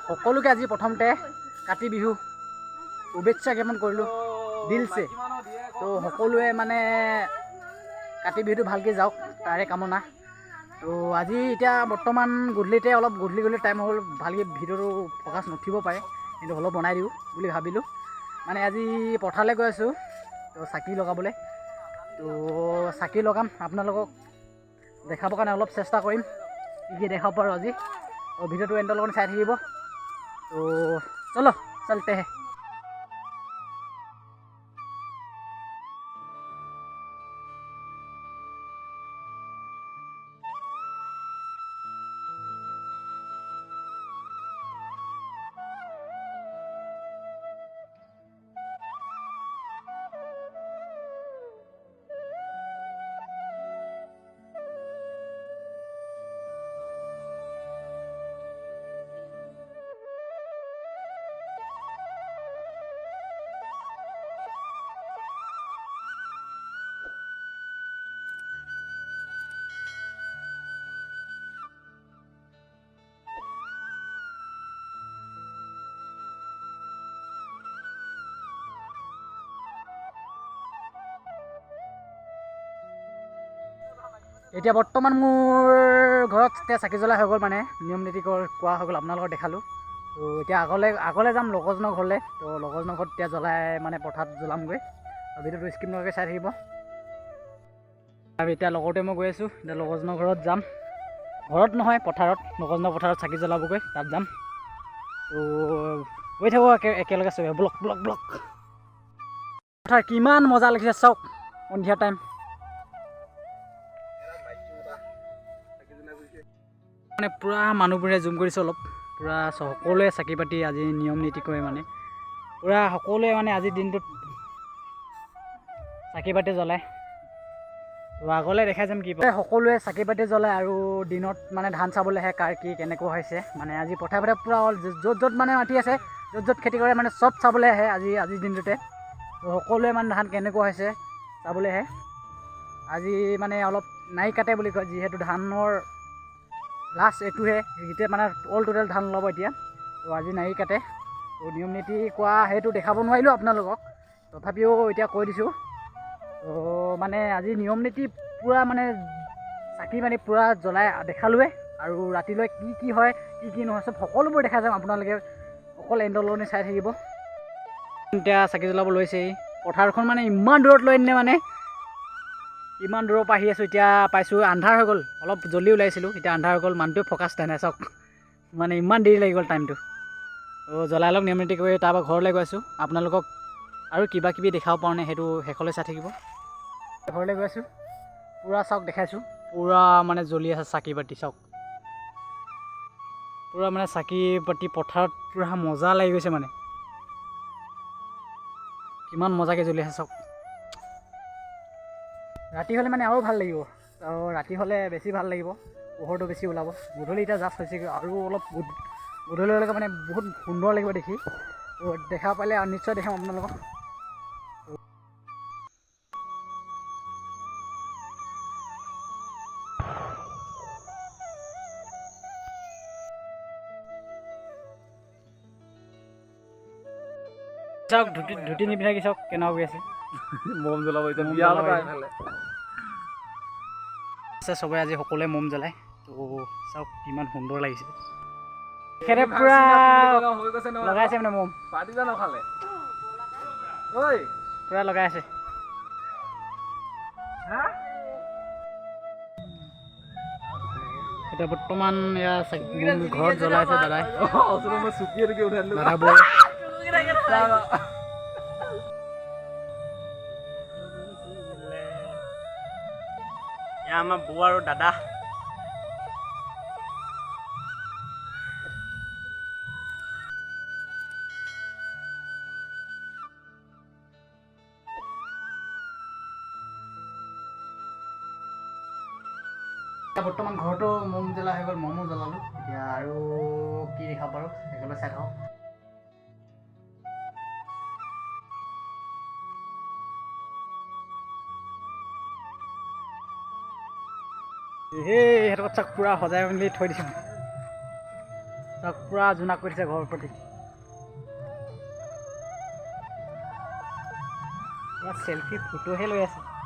সকলোকে আজি প্ৰথমতে কাতি বিহু শুভেচ্ছা জ্ঞাপন কৰিলোঁ দিলছে। তো সকলোৱে মানে কাতি বিহুটো ভালকৈ যাওক তাৰে কামনা। তো আজি এতিয়া বৰ্তমান গধূলিতে অলপ গধূলি টাইম হ'ল, ভালকৈ ভিডিঅ'টো ফ'কাছ নুঠিব পাৰে, কিন্তু অলপ বনাই দিওঁ বুলি ভাবিলোঁ। মানে আজি পথাৰলৈ গৈ আছোঁ তো চাকি লগাবলৈ। তো চাকি লগাম, আপোনালোকক দেখাবৰ কাৰণে অলপ চেষ্টা কৰিম কি দেখাব পাৰোঁ আজি। ভিডিঅ'টো এণ্ডৰ লগত চাই থাকিব। তো চলো চলতে হে। এতিয়া বৰ্তমান মোৰ ঘৰত এতিয়া চাকি জ্বলা হৈ গ'ল, মানে নিয়ম নীতি কোৱা হৈ গ'ল, আপোনালোকক দেখালোঁ। তো এতিয়া আগলৈ যাম লগৰজনৰ ঘৰলৈ। তো লগৰজনৰ ঘৰত এতিয়া জ্বলাই মানে পথাৰত জ্বলামগৈ। ভিডিঅ'টো স্কিপ নোহোৱাকৈ চাই থাকিব। আৰু এতিয়া লগৰটোৱে মই গৈ আছোঁ, এতিয়া লগৰজনৰ ঘৰত যাম। ঘৰত নহয়, পথাৰত, লগৰজনৰ পথাৰত চাকি জ্বলাবগৈ, তাত যাম। তো গৈ থাকোঁ একেলগে চবে, ব্লক ব্লক ব্লক। পথাৰ কিমান মজা লাগিছে চাওক, সন্ধিয়া টাইম। মানে পূৰা মানুহবোৰে জুম কৰিছে অলপ, পূৰা সকলোৱে চাকি পাতি আজি নিয়ম নীতি কৰে, মানে পূৰা সকলোৱে মানে আজিৰ দিনটোত চাকি পাতি জ্বলায়। তো আগলৈ দেখাই যাম কি সকলোৱে চাকি পাতি জ্বলায় আৰু দিনত মানে ধান চাবলৈ আহে, কাৰ কি কেনেকুৱা হৈছে। মানে আজি পথাৰে পূৰা য'ত মানে মাটি আছে, য'ত খেতি কৰে, মানে চব চাবলৈ আহে আজিৰ দিনটোতে। তো সকলোৱে মানে ধান কেনেকুৱা হৈছে চাবলৈ আহে। আজি মানে অলপ নাই কাটে বুলি কয়, যিহেতু ধানৰ লাষ্ট এইটোহে, এতিয়া মানে অল টোটেল ধান ওলাব এতিয়া। তো আজি নাৰি কাটে। তো নিয়ম নীতি কোৱা সেইটো দেখাব নোৱাৰিলোঁ আপোনালোকক, তথাপিও এতিয়া কৈ দিছোঁ। তো মানে আজি নিয়ম নীতি পূৰা মানে চাকি মানে পূৰা জ্বলাই দেখালোৱে, আৰু ৰাতিলৈ কি হয় কি নহয় চব সকলোবোৰ দেখা যাম। আপোনালোকে অকল এণ্ডলনি চাই থাকিব। এতিয়া চাকি জ্বলাব লৈছেই। পথাৰখন মানে ইমান দূৰত লৈ আনিলে, মানে ইমান দূৰৰ পৰা আহি আছোঁ, এতিয়া পাইছোঁ আন্ধাৰ হৈ গ'ল। অলপ জল্দি ওলাইছিলোঁ, এতিয়া আন্ধাৰ হৈ গ'ল, মানুহটোৱে ফ'কাছ নাই চাওক, মানে ইমান দেৰি লাগি গ'ল টাইমটো। তো জ্বলাই লওক নিয়ম নীতি কৰি, তাৰপৰা ঘৰলৈ গৈ আছোঁ। আপোনালোকক আৰু কিবা কিবি দেখাব পাৰোঁ নে সেইটো শেষলৈ চাই থাকিব। ঘৰলৈ গৈ আছোঁ, পূৰা চাওক দেখাইছোঁ, পূৰা মানে জ্বলি আছে চাকি বাতি চাওক, পূৰা মানে চাকি বাতি পথাৰত পূৰা মজা লাগি গৈছে, মানে কিমান মজাকৈ জ্বলি আছে চাওক। ৰাতি হ'লে মানে আৰু ভাল লাগিব, আৰু ৰাতি হ'লে বেছি ভাল লাগিব, পোহৰটো বেছি ওলাব। গধূলি এতিয়া জাষ্ট হৈছেগৈ, আৰু অলপ গধূলিলৈকে মানে বহুত সুন্দৰ লাগিব দেখি। তো দেখা পালে আৰু নিশ্চয় দেখাম আপোনালোকক। চাওক ধুতি নিপিন্ধাকৈ চাওক কেনেকুৱা কৰি আছে, মম জ্বলাব আছে চবে আজি সকলোৱে মম জ্বলায়। তো চাওক কিমান সুন্দৰ লাগিছে, তেখেতে পূৰা লগাইছে মানে মম, পূৰা লগাই আছে। এতিয়া বৰ্তমান এয়া ঘৰত জ্বলাইছে দাদাই, দাদাবোৰ এয়া আমাৰ বৌ আৰু দাদা। এতিয়া বৰ্তমান ঘৰতো মম জ্বলা হৈ গ'ল, মমো জ্বলালোঁ। এতিয়া আৰু কি দেখাব পাৰোঁ সেইফালে চাই থাকক। সিহঁতক চাওক পূৰা সজাই মেলি থৈ দিছোঁ। চাওক পূৰা জোনাক কৰিছে ঘৰৰ প্ৰতি পূৰা চেল্ফি ফটোহে লৈ আছে